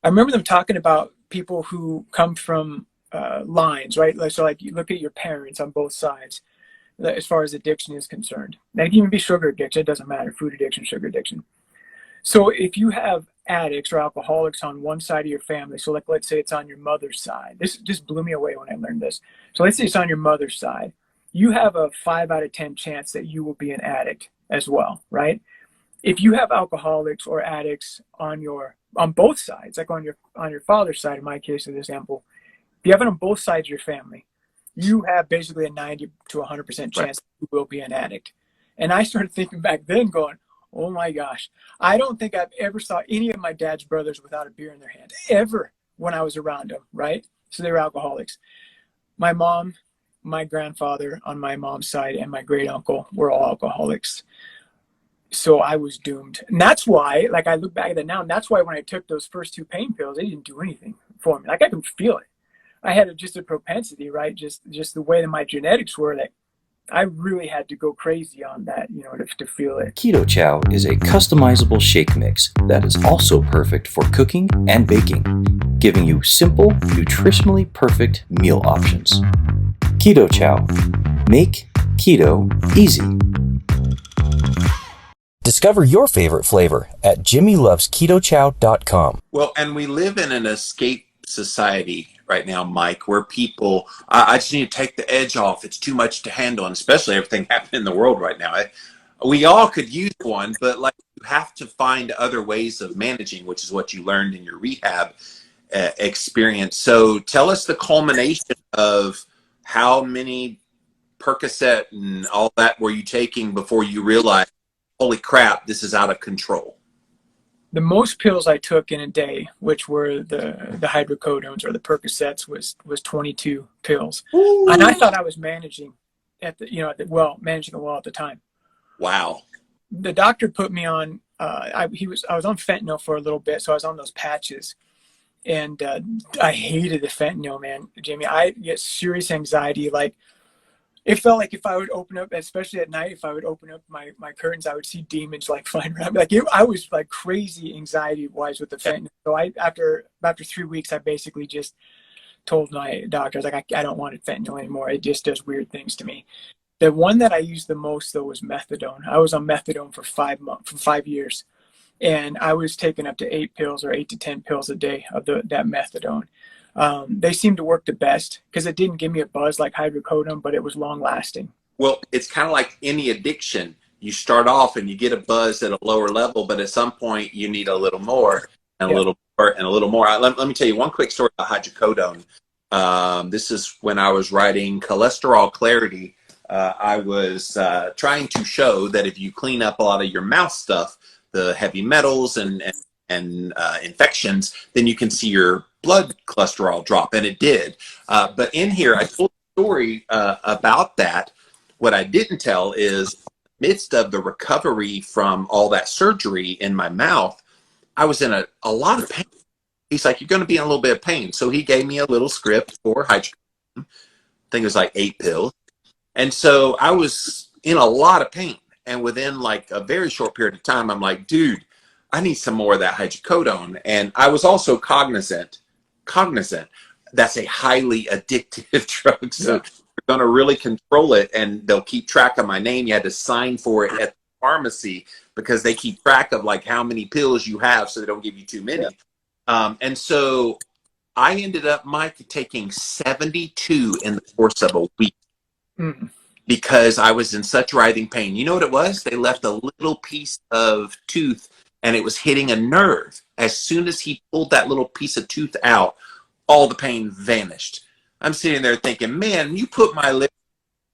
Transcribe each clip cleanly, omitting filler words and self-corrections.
I remember them talking about people who come from lines, right? So like you look at your parents on both sides as far as addiction is concerned. That can even be sugar addiction. It doesn't matter. Food addiction, sugar addiction. So if you have addicts or alcoholics on one side of your family, so like let's say it's on your mother's side. This just blew me away when I learned this. So let's say it's on your mother's side. You have a 5 out of 10 chance that you will be an addict as well, right? If you have alcoholics or addicts on both sides, like on your father's side, in my case, as example, if you have it on both sides of your family, you have basically a 90 to 100% chance that you will be an addict. And I started thinking back then, going, oh my gosh, I don't think I've ever saw any of my dad's brothers without a beer in their hand, ever, when I was around them, right? So they were alcoholics. My mom, my grandfather on my mom's side, and my great uncle were all alcoholics. So I was doomed. And that's why, like I look back at that now, and that's why when I took those first 2 pain pills, they didn't do anything for me. Like I could feel it. I had just a propensity, right? Just the way that my genetics were, that I really had to go crazy on that, to feel it. Keto Chow is a customizable shake mix that is also perfect for cooking and baking, giving you simple, nutritionally perfect meal options. Keto Chow. Make keto easy. Discover your favorite flavor at jimmylovesketochow.com. Well, and we live in an escape society right now, Mike, where people, I just need to take the edge off. It's too much to handle, and especially everything happening in the world right now. We all could use one, but like you have to find other ways of managing, which is what you learned in your rehab experience. So tell us the culmination of how many Percocet and all that were you taking before you realized, holy crap, this is out of control? The most pills I took in a day, which were the hydrocodones or the Percocets, was 22 pills. Ooh. And I thought I was managing managing it well at the time. Wow. The doctor put me on, I was on fentanyl for a little bit, so I was on those patches. And I hated the fentanyl, man, Jimmy. I get serious anxiety. Like, it felt like if I would open up, especially at night, if I would open up my curtains, I would see demons like flying around. I was like crazy anxiety-wise with the fentanyl. So after 3 weeks, I basically just told my doctor, I was like, I don't want fentanyl anymore. It just does weird things to me. The one that I used the most, though, was methadone. I was on methadone for 5 years. And I was taking up to 8 pills or 8 to 10 pills a day of that methadone. They seemed to work the best because it didn't give me a buzz like hydrocodone, but it was long lasting. Well, it's kind of like any addiction. You start off and you get a buzz at a lower level, but at some point you need a little more and a little more and a little more. Let me tell you one quick story about hydrocodone. This is when I was writing Cholesterol Clarity. I was trying to show that if you clean up a lot of your mouth stuff, the heavy metals and infections, then you can see your blood cholesterol drop, and it did. But in here, I told a story about that. What I didn't tell is, in the midst of the recovery from all that surgery in my mouth, I was in a lot of pain. He's like, you're going to be in a little bit of pain. So he gave me a little script for hydrocodone. I think it was like 8 pills. And so I was in a lot of pain. And within like a very short period of time, I'm like, dude, I need some more of that hydrocodone. And I was also cognizant that's a highly addictive drug. So you're going to really control it, and they'll keep track of my name. You had to sign for it at the pharmacy because they keep track of like how many pills you have so they don't give you too many. And so I ended up, Mike, taking 72 in the course of a week. Because I was in such writhing pain. You know what it was? They left a little piece of tooth and it was hitting a nerve. As soon as he pulled that little piece of tooth out, all the pain vanished. I'm sitting there thinking, man, you put my lips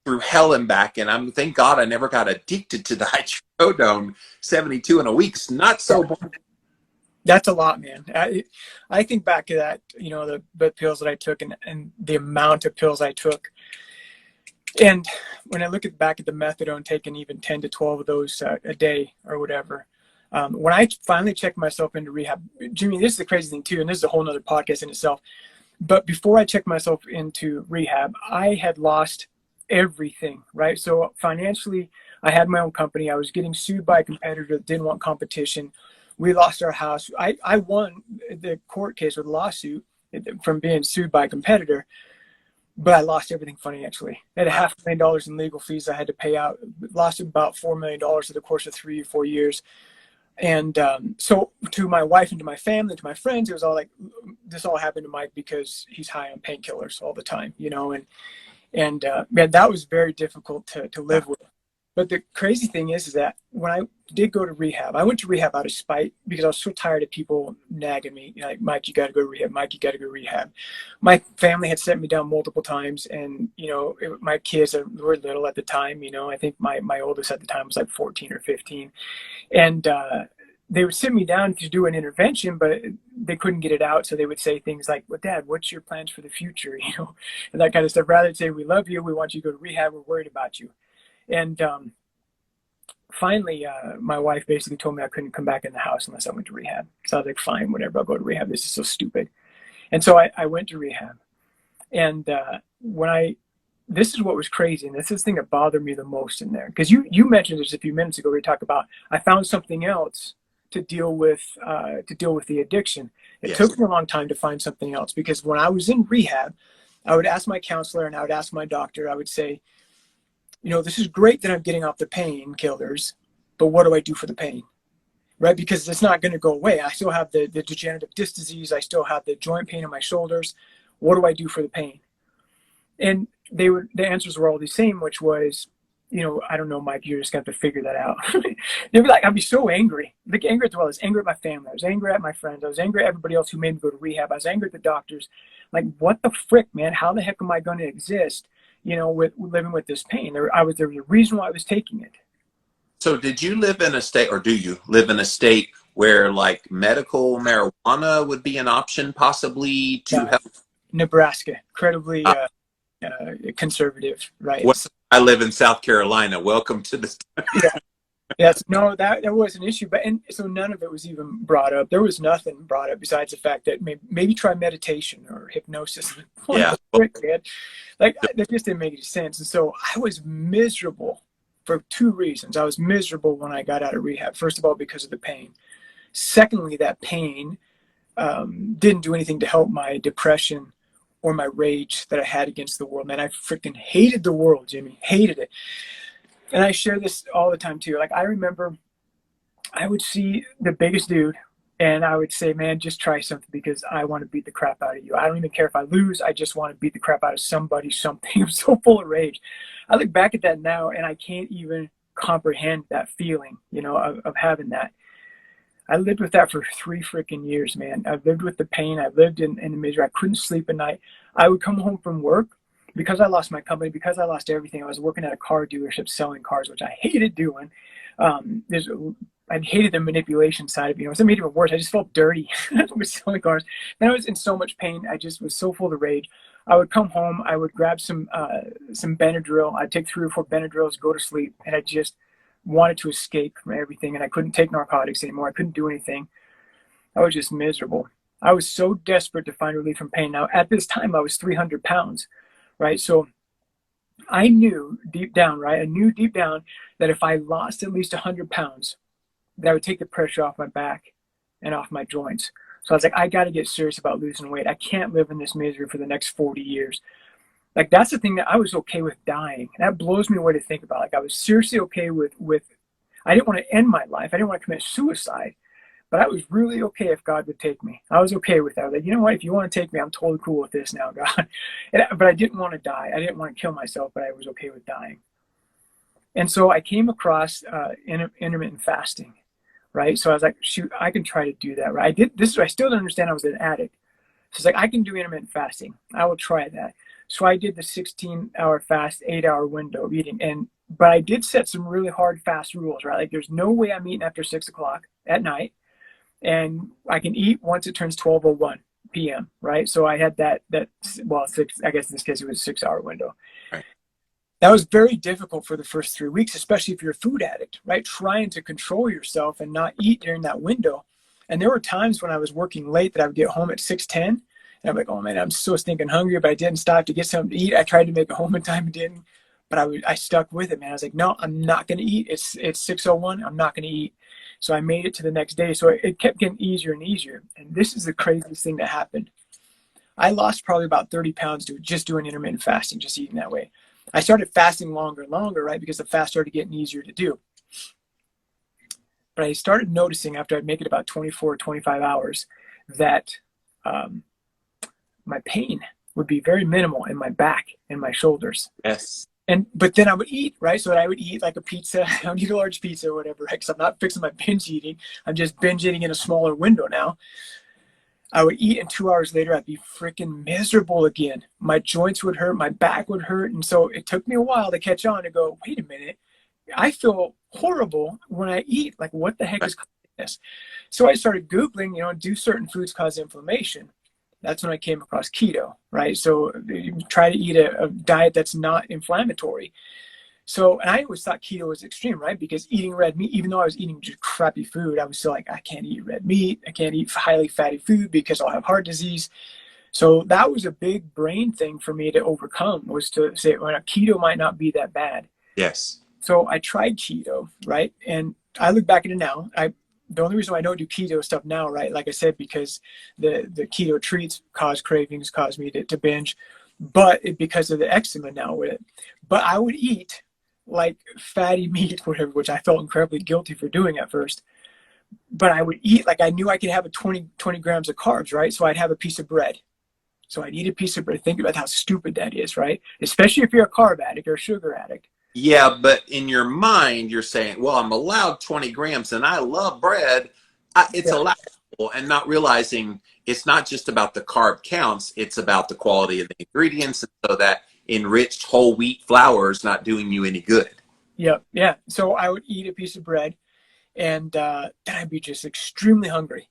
through hell and back, and thank God I never got addicted to the hydrocodone. 72 in a week's not so bad. That's a lot, man. I think back to that, the pills that I took and the amount of pills I took. And when I look back at the methadone, taking even 10 to 12 of those a day or whatever, when I finally checked myself into rehab, Jimmy, this is the crazy thing too, and this is a whole nother podcast in itself. But before I checked myself into rehab, I had lost everything, right? So financially, I had my own company. I was getting sued by a competitor that didn't want competition. We lost our house. I won the court case with a lawsuit from being sued by a competitor, but I lost everything financially. I had $500,000 in legal fees I had to pay out. Lost about $4 million over the course of 3 or 4 years. And so to my wife and to my family, to my friends, it was all like, this all happened to Mike because he's high on painkillers all the time, you know, and man, that was very difficult to live with. But the crazy thing is that when I did go to rehab, I went to rehab out of spite because I was so tired of people nagging me, you know, like, Mike, you got to go to rehab. Mike, you got to go to rehab. My family had sent me down multiple times, and, you know, my kids were little at the time. You know, I think my oldest at the time was like 14 or 15. And they would sit me down to do an intervention, but they couldn't get it out. So they would say things like, well, Dad, what's your plans for the future? You know, and that kind of stuff. Rather than say, we love you, we want you to go to rehab, we're worried about you. And finally, my wife basically told me I couldn't come back in the house unless I went to rehab. So I was like, fine, whatever, I'll go to rehab. This is so stupid. And so I went to rehab. And this is what was crazy, and this is the thing that bothered me the most in there. Because you mentioned this a few minutes ago, we talked about, I found something else to deal with the addiction. It took me a long time to find something else, because when I was in rehab, I would ask my counselor and I would ask my doctor, I would say, you know, this is great that I'm getting off the painkillers, but what do I do for the pain? Right? Because it's not going to go away. I still have the degenerative disc disease. I still have the joint pain in my shoulders. What do I do for the pain? And the answers were all the same, which was, you know, I don't know, Mike, you're just going to have to figure that out. They'd be like, I'd be so angry. Like, angry at the world. I was angry at my family. I was angry at my friends. I was angry at everybody else who made me go to rehab. I was angry at the doctors. Like, what the frick, man? How the heck am I going to exist, you know, with living with this pain? There was a reason why I was taking it. So did you live in a state, or do you live in a state where like medical marijuana would be an option possibly to help? Nebraska, incredibly conservative, right? Well, I live in South Carolina. Welcome to the Yes, no, that was an issue, and so none of it was even brought up. There was nothing brought up besides the fact that maybe try meditation or hypnosis. Yeah, like that just didn't make any sense. And so I was miserable for 2 reasons. I was miserable when I got out of rehab. First of all, because of the pain. Secondly, that pain didn't do anything to help my depression or my rage that I had against the world. Man, I freaking hated the world, Jimmy. Hated it. And I share this all the time too. Like, I remember I would see the biggest dude and I would say, man, just try something because I want to beat the crap out of you. I don't even care if I lose. I just want to beat the crap out of somebody, something. I'm so full of rage. I look back at that now and I can't even comprehend that feeling, you know, of having that. I lived with that for 3 freaking years, man. I lived with the pain. I lived in the misery. I couldn't sleep at night. I would come home from work because I lost my company, because I lost everything. I was working at a car dealership selling cars, which I hated doing. I hated the manipulation side of it. You know, it made it even worse. I just felt dirty with selling cars. Then I was in so much pain. I just was so full of rage. I would come home. I would grab some Benadryl. I'd take 3 or 4 Benadryls, go to sleep, and I just wanted to escape from everything. And I couldn't take narcotics anymore. I couldn't do anything. I was just miserable. I was so desperate to find relief from pain. Now, at this time, I was 300 pounds, right? So I knew deep down, right? I knew deep down that if I lost at least 100 pounds, that I would take the pressure off my back and off my joints. So I was like, I got to get serious about losing weight. I can't live in this misery for the next 40 years. Like, that's the thing, that I was okay with dying. And that blows me away to think about. Like, I was seriously okay with I didn't want to end my life. I didn't want to commit suicide. But I was really okay if God would take me. I was okay with that. I was like, you know what? If you want to take me, I'm totally cool with this now, God. But I didn't want to die. I didn't want to kill myself, but I was okay with dying. And so I came across intermittent fasting, right? So I was like, shoot, I can try to do that, right? I still don't understand I was an addict. So it's like, I can do intermittent fasting. I will try that. So I did the 16-hour fast, 8-hour window of eating. But I did set some really hard fast rules, right? Like, there's no way I'm eating after 6 o'clock at night. And I can eat once it turns 12:01 p.m., right? So I had that, I guess in this case it was a 6-hour window. Right. That was very difficult for the first 3 weeks, especially if you're a food addict, right? Trying to control yourself and not eat during that window. And there were times when I was working late that I would get home at 6:10, and I'm like, oh man, I'm so stinking hungry, but I didn't stop to get something to eat. I tried to make it home in time and didn't. but I stuck with it, man. I was like, no, I'm not going to eat. It's 6:01. I'm not going to eat. So I made it to the next day. So it kept getting easier and easier. And this is the craziest thing that happened. I lost probably about 30 pounds just doing intermittent fasting, just eating that way. I started fasting longer and longer, right? Because the fast started getting easier to do. But I started noticing after I'd make it about 24 or 25 hours that my pain would be very minimal in my back and my shoulders. Yes. But then I would eat, right? So I would eat like a pizza. I would eat a large pizza or whatever, right? Because I'm not fixing my binge eating. I'm just binge eating in a smaller window now. I would eat, and 2 hours later, I'd be freaking miserable again. My joints would hurt. My back would hurt. And so it took me a while to catch on and go, wait a minute. I feel horrible when I eat. Like, what the heck is causing this? So I started Googling, do certain foods cause inflammation? That's when I came across keto, right? So you try to eat a diet that's not inflammatory. So, and I always thought keto was extreme, right? Because eating red meat, even though I was eating just crappy food, I was still like, I can't eat red meat. I can't eat highly fatty food because I'll have heart disease. So that was a big brain thing for me to overcome, was to say, well, keto might not be that bad. Yes. So I tried keto, right? And I look back at it now. The only reason why I don't do keto stuff now, right? Like I said, because the keto treats cause cravings, cause me to binge, but because of the eczema now with it. But I would eat like fatty meat, whatever, which I felt incredibly guilty for doing at first. But I would eat like I knew I could have a 20 grams of carbs, right? So I'd have a piece of bread. So I'd eat a piece of bread. Think about how stupid that is, right? Especially if you're a carb addict or a sugar addict. Yeah, but in your mind, you're saying, well, I'm allowed 20 grams and I love bread. It's allowable, and not realizing it's not just about the carb counts. It's about the quality of the ingredients. And so that enriched whole wheat flour is not doing you any good. Yep. Yeah. So I would eat a piece of bread, and then I'd be just extremely hungry,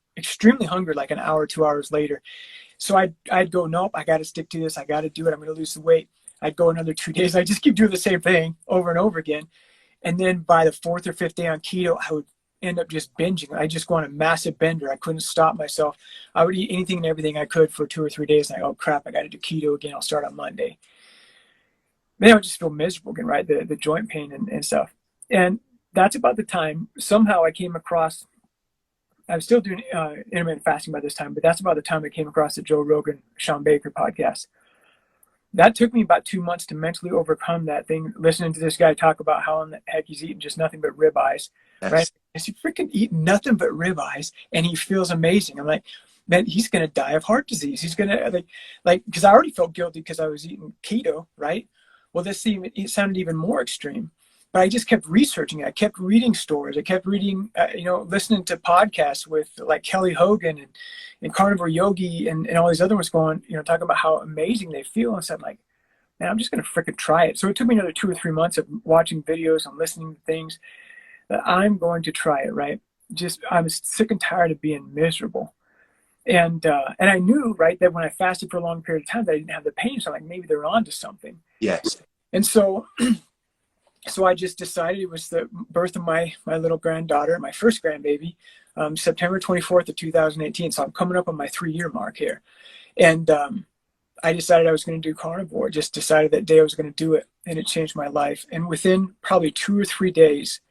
like an hour, 2 hours later. So I'd go, nope, I got to stick to this. I got to do it. I'm going to lose the weight. I'd go another 2 days. I just keep doing the same thing over and over again. And then by the 4th or 5th day on keto, I would end up just binging. I just go on a massive bender. I couldn't stop myself. I would eat anything and everything I could for 2 or 3 days. And I go, oh, crap, I got to do keto again. I'll start on Monday. Then I would just feel miserable again, right? The joint pain and stuff. And that's about the time somehow I came across, I was still doing intermittent fasting by this time, but that's about the time I came across the Joe Rogan, Sean Baker podcast. That took me about 2 months to mentally overcome that thing, listening to this guy talk about how in the heck he's eating just nothing but ribeyes, right? He's freaking eating nothing but ribeyes, and he feels amazing. I'm like, man, he's going to die of heart disease. He's going to, like, because I already felt guilty because I was eating keto, right? Well, it sounded even more extreme. But I just kept researching it. I kept reading stories. I kept reading, listening to podcasts with like Kelly Hogan and Carnivore Yogi and all these other ones going, talking about how amazing they feel. And so I'm like, man, I'm just going to freaking try it. So it took me another 2 or 3 months of watching videos and listening to things that I'm going to try it, right? I was sick and tired of being miserable. And I knew, right, that when I fasted for a long period of time that I didn't have the pain. So I'm like, maybe they're onto something. Yes. And so I just decided, it was the birth of my little granddaughter, my first grandbaby, September 24th of 2018. So I'm coming up on my 3-year mark here. And I decided I was going to do carnivore, just decided that day I was going to do it. And it changed my life. And within probably 2 or 3 days,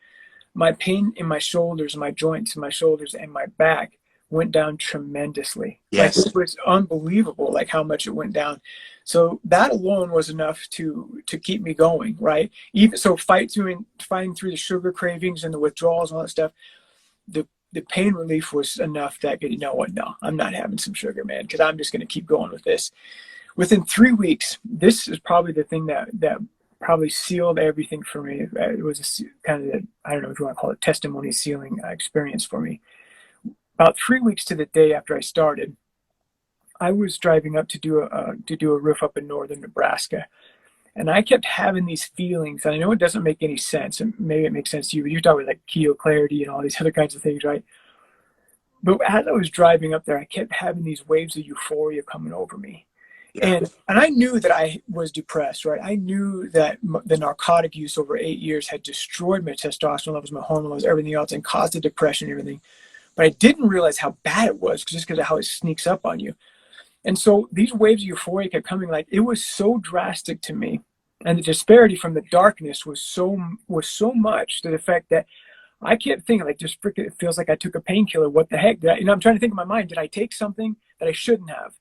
my pain in my shoulders, my joints in my shoulders and my back went down tremendously. Yes. Like, it was unbelievable, like how much it went down. So that alone was enough to keep me going, right? Even so, fighting through the sugar cravings and the withdrawals and all that stuff, the pain relief was enough that, you know what, no, I'm not having some sugar, man, because I'm just going to keep going with this. Within 3 weeks, this is probably the thing that probably sealed everything for me. It was kind of, I don't know if you want to call it, testimony sealing experience for me. About 3 weeks to the day after I started, I was driving up to do a roof up in northern Nebraska, and I kept having these feelings. And I know it doesn't make any sense, and maybe it makes sense to you, but you're talking about like keto clarity and all these other kinds of things, right? But as I was driving up there, I kept having these waves of euphoria coming over me. Yeah. And I knew that I was depressed, right? I knew that the narcotic use over 8 years had destroyed my testosterone levels, my hormone levels, everything else, and caused the depression and everything. But I didn't realize how bad it was just because of how it sneaks up on you. And so these waves of euphoria kept coming. Like, it was so drastic to me And the disparity from the darkness was so much, to the effect that I kept thinking, like, just freaking, it feels like I took a painkiller. What the heck? I'm trying to think in my mind, did I take something that I shouldn't have?